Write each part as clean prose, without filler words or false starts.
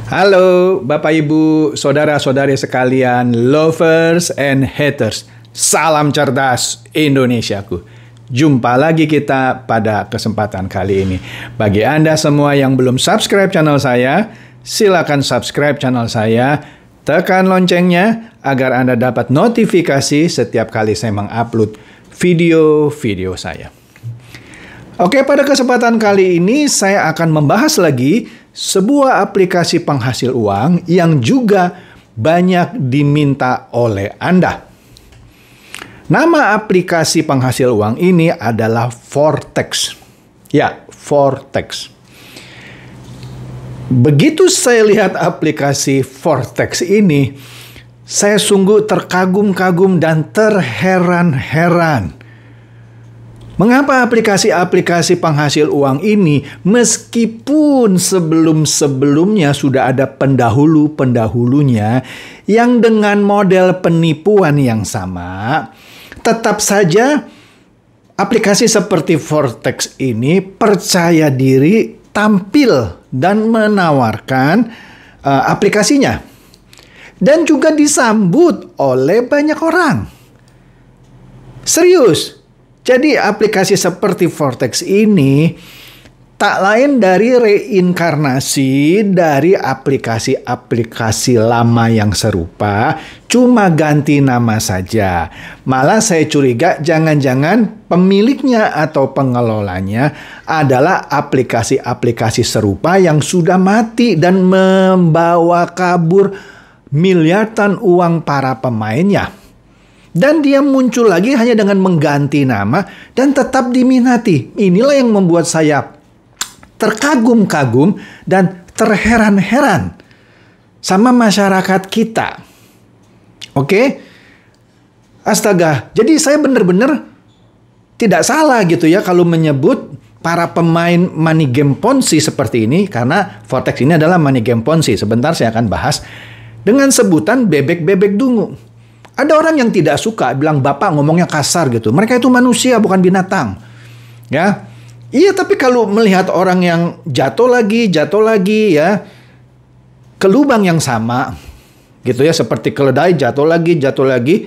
Halo Bapak Ibu, saudara-saudari sekalian, lovers and haters. Salam cerdas Indonesiaku. Jumpa lagi kita pada kesempatan kali ini. Bagi Anda semua yang belum subscribe channel saya, silakan subscribe channel saya. Tekan loncengnya agar Anda dapat notifikasi setiap kali saya mengupload video-video saya. Oke, pada kesempatan kali ini saya akan membahas lagi sebuah aplikasi penghasil uang yang juga banyak diminta oleh Anda. Nama aplikasi penghasil uang ini adalah Vortex. Ya, Vortex. Begitu saya lihat aplikasi Vortex ini, saya sungguh terkagum-kagum dan terheran-heran. Mengapa aplikasi-aplikasi penghasil uang ini, meskipun sebelum-sebelumnya sudah ada pendahulu-pendahulunya yang dengan model penipuan yang sama, tetap saja aplikasi seperti Vortex ini percaya diri tampil dan menawarkan aplikasinya. Dan juga disambut oleh banyak orang. Serius. Jadi aplikasi seperti Vortex ini tak lain dari reinkarnasi dari aplikasi-aplikasi lama yang serupa, cuma ganti nama saja. Malah saya curiga jangan-jangan pemiliknya atau pengelolanya adalah aplikasi-aplikasi serupa yang sudah mati dan membawa kabur miliaran uang para pemainnya. Dan dia muncul lagi hanya dengan mengganti nama dan tetap diminati. Inilah yang membuat saya terkagum-kagum dan terheran-heran sama masyarakat kita. Oke? Astaga, jadi saya benar-benar tidak salah gitu ya kalau menyebut para pemain money game Ponzi seperti ini, karena Vortex ini adalah money game Ponzi. Sebentar saya akan bahas dengan sebutan bebek-bebek dungu. Ada orang yang tidak suka, bilang Bapak ngomongnya kasar gitu. Mereka itu manusia, bukan binatang. Ya, iya, tapi kalau melihat orang yang jatuh lagi ya, ke lubang yang sama, gitu ya, seperti keledai jatuh lagi,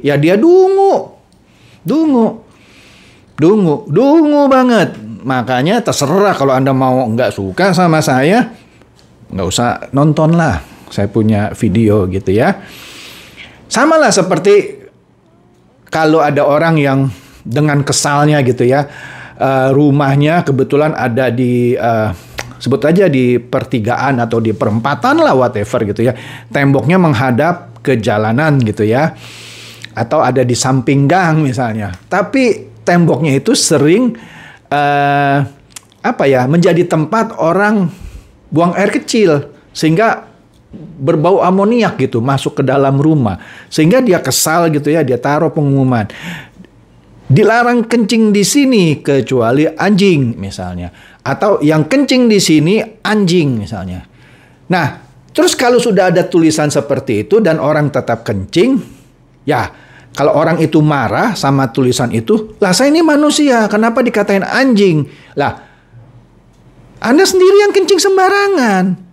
ya dia dungu banget. Makanya terserah kalau Anda mau nggak suka sama saya, nggak usah nonton lah. Saya punya video gitu ya. Sama lah seperti kalau ada orang yang dengan kesalnya gitu ya, rumahnya kebetulan ada di, sebut aja di pertigaan atau di perempatan lah whatever gitu ya. Temboknya menghadap ke jalanan gitu ya. Atau ada di samping gang misalnya. Tapi temboknya itu sering, menjadi tempat orang buang air kecil. Sehingga berbau amoniak gitu masuk ke dalam rumah, sehingga dia kesal gitu ya, dia taruh pengumuman dilarang kencing di sini kecuali anjing misalnya, atau yang kencing di sini anjing misalnya. Nah, terus kalau sudah ada tulisan seperti itu dan orang tetap kencing, ya kalau orang itu marah sama tulisan itu, lah saya ini manusia, kenapa dikatain anjing? Lah, Anda sendiri yang kencing sembarangan.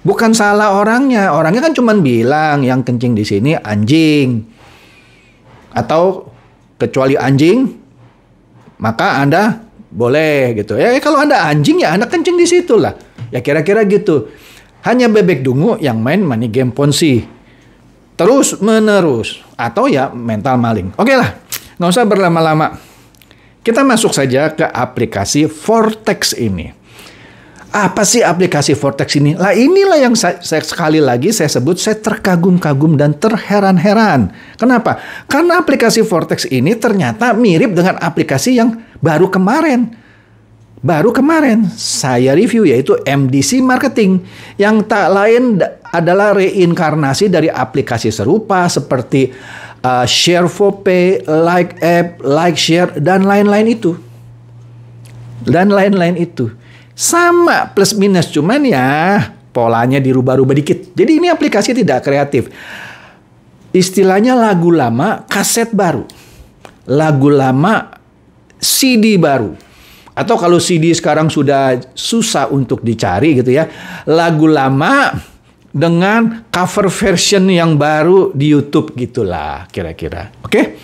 Bukan salah orangnya kan cuma bilang yang kencing di sini anjing. Atau kecuali anjing, maka Anda boleh gitu. Ya kalau Anda anjing ya Anda kencing di situ lah. Ya kira-kira gitu. Hanya bebek dungu yang main money game Ponzi. Terus menerus. Atau ya mental maling. Oke lah, nggak usah berlama-lama. Kita masuk saja ke aplikasi Vortex ini. Apa sih aplikasi Vortex ini? Lah inilah yang saya sekali lagi saya sebut, saya terkagum-kagum dan terheran-heran. Kenapa? Karena aplikasi Vortex ini ternyata mirip dengan aplikasi yang baru kemarin saya review, yaitu MDC Marketing, yang tak lain adalah reinkarnasi dari aplikasi serupa seperti Share4Pay, Like App, Like Share, dan lain-lain itu. Sama plus minus, cuman ya polanya dirubah-rubah dikit. Jadi ini aplikasi tidak kreatif. Istilahnya lagu lama, kaset baru. Lagu lama, CD baru. Atau kalau CD sekarang sudah susah untuk dicari gitu ya. Lagu lama, dengan cover version yang baru di YouTube gitulah kira-kira. Oke?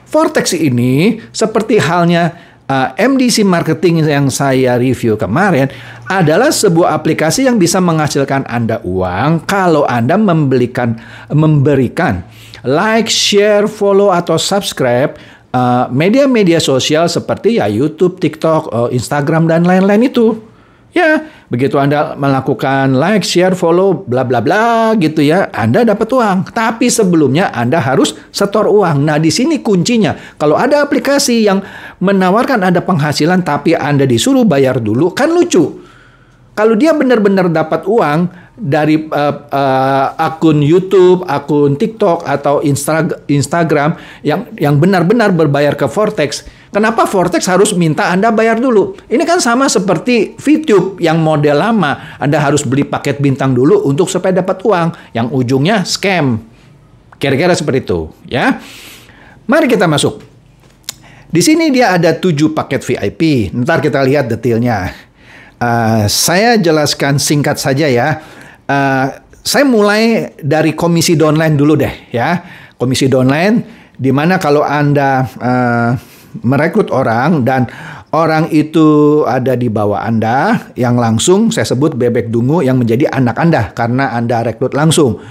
Vortex ini seperti halnya MDC Marketing yang saya review kemarin adalah sebuah aplikasi yang bisa menghasilkan Anda uang kalau Anda memberikan like, share, follow, atau subscribe media-media sosial seperti ya YouTube, TikTok, Instagram, dan lain-lain itu. Ya, begitu Anda melakukan like, share, follow, bla bla bla gitu ya, Anda dapat uang. Tapi sebelumnya Anda harus setor uang. Nah, di sini kuncinya. Kalau ada aplikasi yang menawarkan Anda penghasilan tapi Anda disuruh bayar dulu, kan lucu. Kalau dia benar-benar dapat uang dari akun YouTube, akun TikTok, atau Instagram yang benar-benar berbayar ke Vortex, kenapa Vortex harus minta Anda bayar dulu? Ini kan sama seperti VTube yang model lama. Anda harus beli paket bintang dulu untuk supaya dapat uang, yang ujungnya scam. Kira-kira seperti itu, ya. Mari kita masuk. Di sini dia ada 7 paket VIP. Ntar kita lihat detailnya. Saya jelaskan singkat saja ya. Saya mulai dari komisi downline dulu deh ya. Komisi downline di mana kalau Anda merekrut orang dan orang itu ada di bawah Anda, yang langsung saya sebut bebek dungu yang menjadi anak Anda karena Anda rekrut langsung.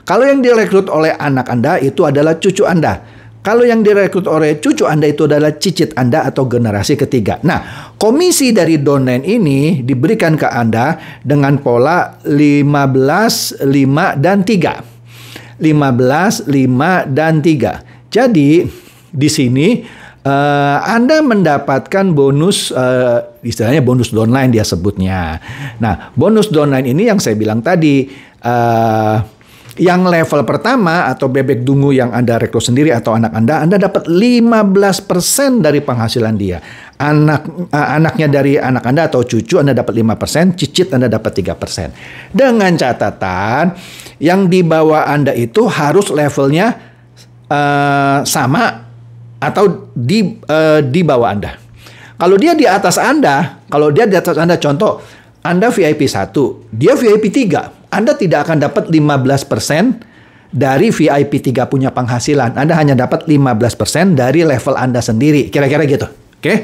Kalau yang direkrut oleh anak Anda itu adalah cucu Anda. Kalau yang direkrut oleh cucu Anda itu adalah cicit Anda atau generasi ketiga. Nah, komisi dari downline ini diberikan ke Anda dengan pola 15, 5, dan 3. 15, 5, dan 3. Jadi, di sini Anda mendapatkan bonus, istilahnya bonus downline dia sebutnya. Nah, bonus downline ini yang saya bilang tadi, yang level pertama atau bebek dungu yang Anda rekrut sendiri atau anak Anda dapat 15% dari penghasilan dia. Anaknya dari anak Anda atau cucu Anda dapat 5%, cicit Anda dapat 3%. Dengan catatan yang di bawah Anda itu harus levelnya sama atau di bawah Anda. Kalau dia di atas Anda, contoh Anda VIP 1, dia VIP 3. Anda tidak akan dapat 15% dari VIP 3 punya penghasilan. Anda hanya dapat 15% dari level Anda sendiri. Kira-kira gitu. Oke?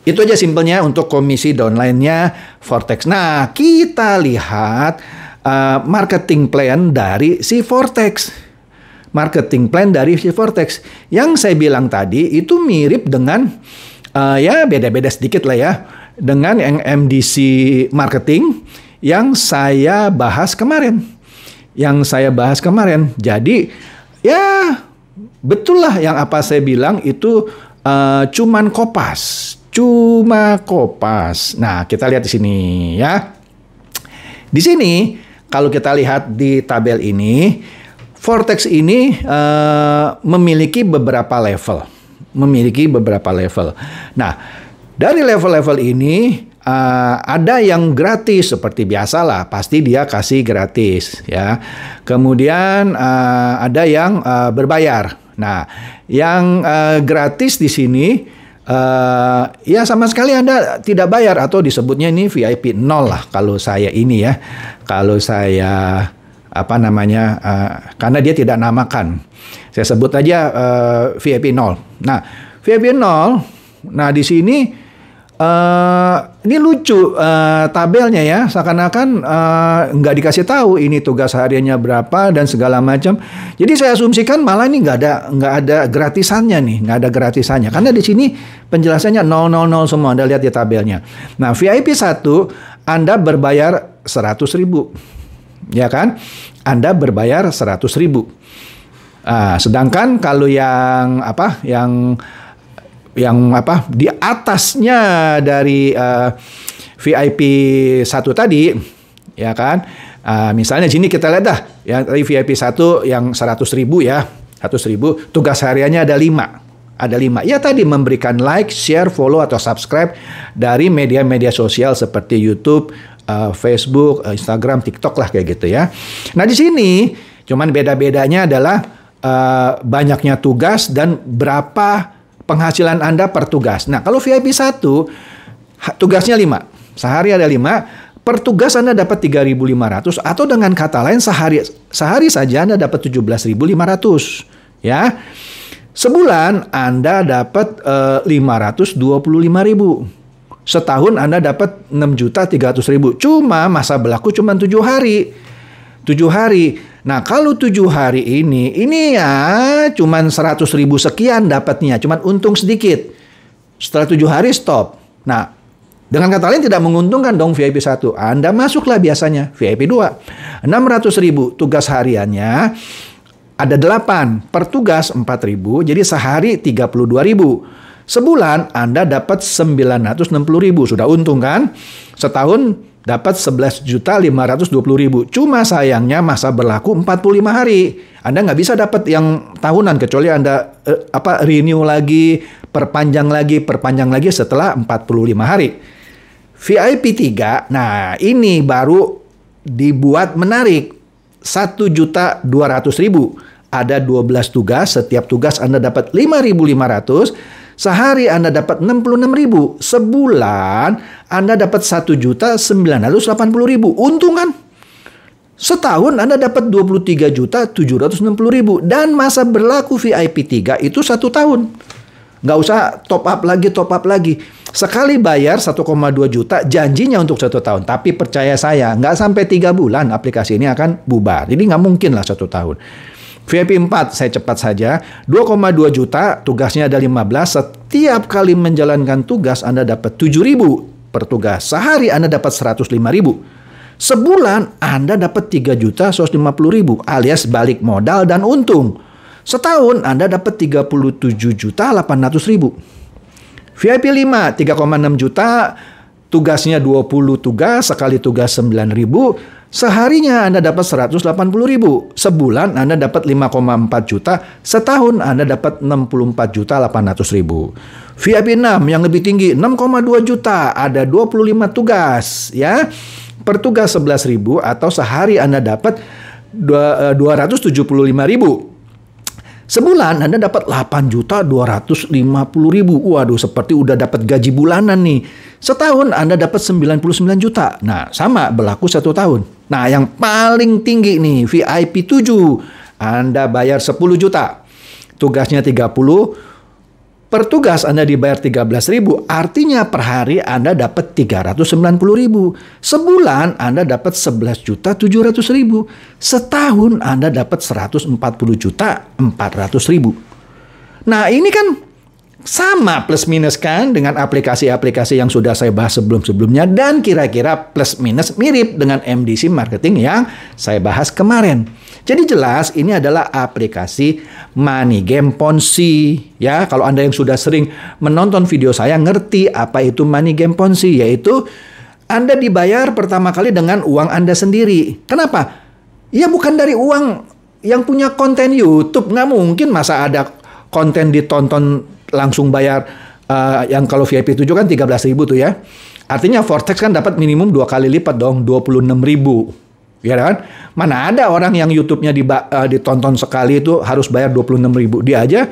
Itu aja simpelnya untuk komisi downline-nya Vortex. Nah, kita lihat marketing plan dari si Vortex. Marketing plan dari si Vortex. Yang saya bilang tadi itu mirip dengan, ya beda-beda sedikit lah ya, dengan yang MDC Marketing yang saya bahas kemarin. Jadi, ya betul lah yang apa saya bilang itu cuma kopas. Nah, kita lihat di sini ya. Di sini, kalau kita lihat di tabel ini, Vortex ini memiliki beberapa level. Nah, dari level-level ini, ada yang gratis seperti biasalah, pasti dia kasih gratis ya. Kemudian ada yang berbayar. Nah, yang gratis di sini ya sama sekali Anda tidak bayar atau disebutnya ini VIP 0 lah kalau saya ini ya. Kalau saya karena dia tidak namakan. Saya sebut aja VIP 0. Nah, VIP 0. Nah, di sini ini lucu tabelnya ya, seakan-akan nggak dikasih tahu ini tugas hariannya berapa dan segala macam. Jadi saya asumsikan malah ini nggak ada gratisannya nih, karena di sini penjelasannya 000 semua. Anda lihat di tabelnya. Nah, VIP 1 Anda berbayar 100.000, ya kan? Anda berbayar 100.000. Sedangkan kalau yang di atasnya dari VIP 1 tadi, ya kan? Misalnya sini kita lihat dah, yang dari VIP 1 yang 100.000 ya, 100.000, tugas hariannya ada 5. Ya tadi memberikan like, share, follow atau subscribe dari media-media sosial seperti YouTube, Facebook, Instagram, TikTok lah kayak gitu ya. Nah, di sini cuman beda-bedanya adalah banyaknya tugas dan berapa penghasilan Anda per tugas. Nah, kalau VIP 1, tugasnya 5. Sehari ada 5, Per tugas Anda dapat 3.500 atau dengan kata lain sehari saja Anda dapat 17.500 ya. Sebulan Anda dapat 525.000. Setahun Anda dapat 6.300.000. Cuma masa berlaku cuma 7 hari. 7 hari. Nah, kalau 7 hari ini ya cuman 100.000 sekian dapatnya, cuman untung sedikit. Setelah 7 hari stop. Nah, dengan kata lain tidak menguntungkan dong VIP 1. Anda masuklah biasanya VIP 2. 600.000 tugas hariannya ada 8. Per tugas 4.000. Jadi sehari 32.000. Sebulan Anda dapat 960.000. Sudah untung kan? Setahun dapat 11.520.000. Cuma sayangnya masa berlaku 45 hari. Anda nggak bisa dapat yang tahunan kecuali Anda renew lagi, perpanjang lagi setelah 45 hari. VIP 3, nah ini baru dibuat menarik. 1.200.000. Ada 12 tugas, setiap tugas Anda dapat 5.500. Sehari Anda dapat 66.000. Sebulan Anda dapat 1.980.000. Untung kan? Setahun Anda dapat 23.760.000. Dan masa berlaku VIP 3 itu 1 tahun. Nggak usah top up lagi. Sekali bayar 1,2 juta, janjinya untuk 1 tahun. Tapi percaya saya, nggak sampai 3 bulan aplikasi ini akan bubar. Jadi nggak mungkin lah 1 tahun. VIP 4, saya cepat saja. 2,2 juta, tugasnya ada 15. Setiap kali menjalankan tugas, Anda dapat 7.000 per tugas. Sehari Anda dapat 105.000. Sebulan Anda dapat 3.150.000 alias balik modal dan untung. Setahun Anda dapat 37.800.000. VIP 5, 3,6 juta, tugasnya 20 tugas, sekali tugas 9.000, seharinya Anda dapat 180.000, sebulan Anda dapat 5,4 juta, setahun Anda dapat 64.800.000. VIP 6 yang lebih tinggi, 6,2 juta, ada 25 tugas, ya. Per tugas 11.000 atau sehari Anda dapat 275.000. Sebulan Anda dapat 8.250.000. Waduh, seperti udah dapat gaji bulanan nih. Setahun Anda dapat 99 juta. Nah, sama berlaku 1 tahun. Nah, yang paling tinggi nih, VIP 7. Anda bayar 10 juta. Tugasnya 30. Per tugas Anda dibayar 13.000. Artinya per hari Anda dapat 390.000. Sebulan Anda dapat 11.700.000. Setahun Anda dapat 140.400.000. Nah, ini kan sama plus minus kan dengan aplikasi-aplikasi yang sudah saya bahas sebelum-sebelumnya, dan kira-kira plus minus mirip dengan MDC marketing yang saya bahas kemarin. Jadi jelas ini adalah aplikasi money game Ponzi. Ya, kalau Anda yang sudah sering menonton video saya ngerti apa itu money game Ponzi, yaitu Anda dibayar pertama kali dengan uang Anda sendiri. Kenapa? Ya bukan dari uang yang punya konten YouTube. Nggak mungkin masa ada konten ditonton langsung bayar. Yang kalau VIP 7 kan 13.000 tuh ya. Artinya Vortex kan dapat minimum 2 kali lipat dong, 26.000. Ya kan? Mana ada orang yang YouTube-nya ditonton sekali itu harus bayar 26.000. Dia aja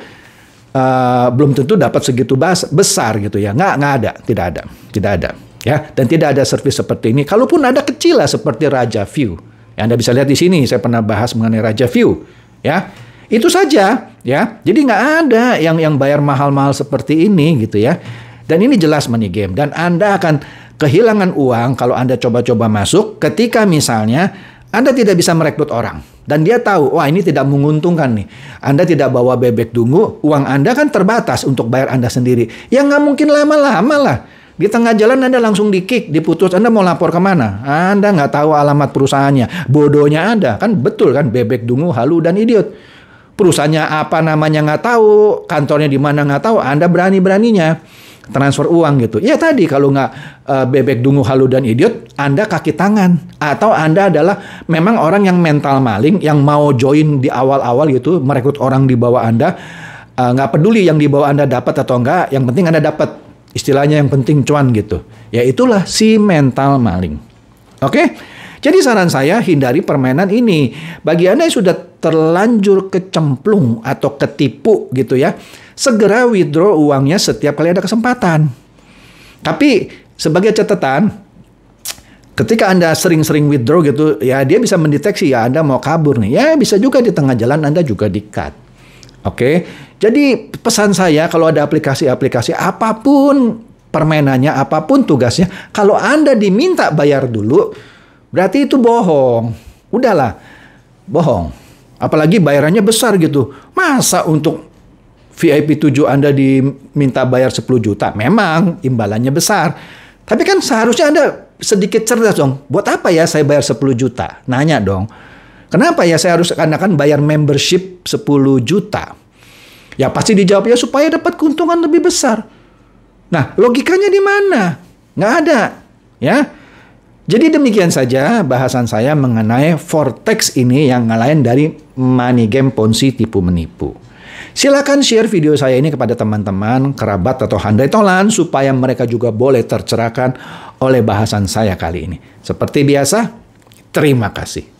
belum tentu dapat segitu besar gitu ya. Nggak ada, tidak ada. Ya, dan tidak ada servis seperti ini. Kalaupun ada kecil lah seperti Raja View. Ya, Anda bisa lihat di sini, saya pernah bahas mengenai Raja View. Ya, itu saja. Ya, jadi nggak ada yang bayar mahal-mahal seperti ini gitu ya. Dan ini jelas money game. Dan Anda akan kehilangan uang kalau Anda coba-coba masuk ketika misalnya Anda tidak bisa merekrut orang. Dan dia tahu, wah ini tidak menguntungkan nih. Anda tidak bawa bebek dungu, uang Anda kan terbatas untuk bayar Anda sendiri. Ya nggak mungkin lama-lama lah. Di tengah jalan Anda langsung di-kick, diputus. Anda mau lapor kemana? Anda nggak tahu alamat perusahaannya. Bodohnya Anda. Kan betul kan, bebek dungu, halu, dan idiot. Perusahaannya apa namanya nggak tahu, kantornya di mana nggak tahu. Anda berani-beraninya transfer uang gitu. Ya tadi kalau nggak bebek dungu, halu, dan idiot, Anda kaki tangan. Atau Anda adalah memang orang yang mental maling, yang mau join di awal-awal gitu, merekrut orang di bawah Anda. Nggak peduli yang di bawah Anda dapat atau enggak, yang penting Anda dapat. Istilahnya yang penting cuan gitu. Ya itulah si mental maling. Oke? Jadi saran saya, hindari permainan ini. Bagi Anda yang sudah terlanjur kecemplung atau ketipu gitu ya, segera withdraw uangnya setiap kali ada kesempatan. Tapi sebagai catatan, Ketika Anda sering-sering withdraw gitu, ya dia bisa mendeteksi ya Anda mau kabur nih. Ya bisa juga di tengah jalan Anda juga di-cut. Oke, jadi pesan saya kalau ada aplikasi-aplikasi apapun permainannya, apapun tugasnya, kalau Anda diminta bayar dulu, berarti itu bohong. Udahlah, bohong. Apalagi bayarannya besar gitu. Masa untuk VIP 7 Anda diminta bayar 10 juta? Memang imbalannya besar. Tapi kan seharusnya Anda sedikit cerdas dong. Buat apa ya saya bayar 10 juta? Nanya dong. Kenapa ya saya harus kan bayar membership 10 juta? Ya pasti dijawab ya supaya dapat keuntungan lebih besar. Nah, logikanya di mana? Nggak ada. Ya. Jadi demikian saja bahasan saya mengenai Vortex ini yang lain dari money game Ponzi tipu menipu. Silakan share video saya ini kepada teman-teman, kerabat atau handai tolan supaya mereka juga boleh tercerahkan oleh bahasan saya kali ini. Seperti biasa, terima kasih.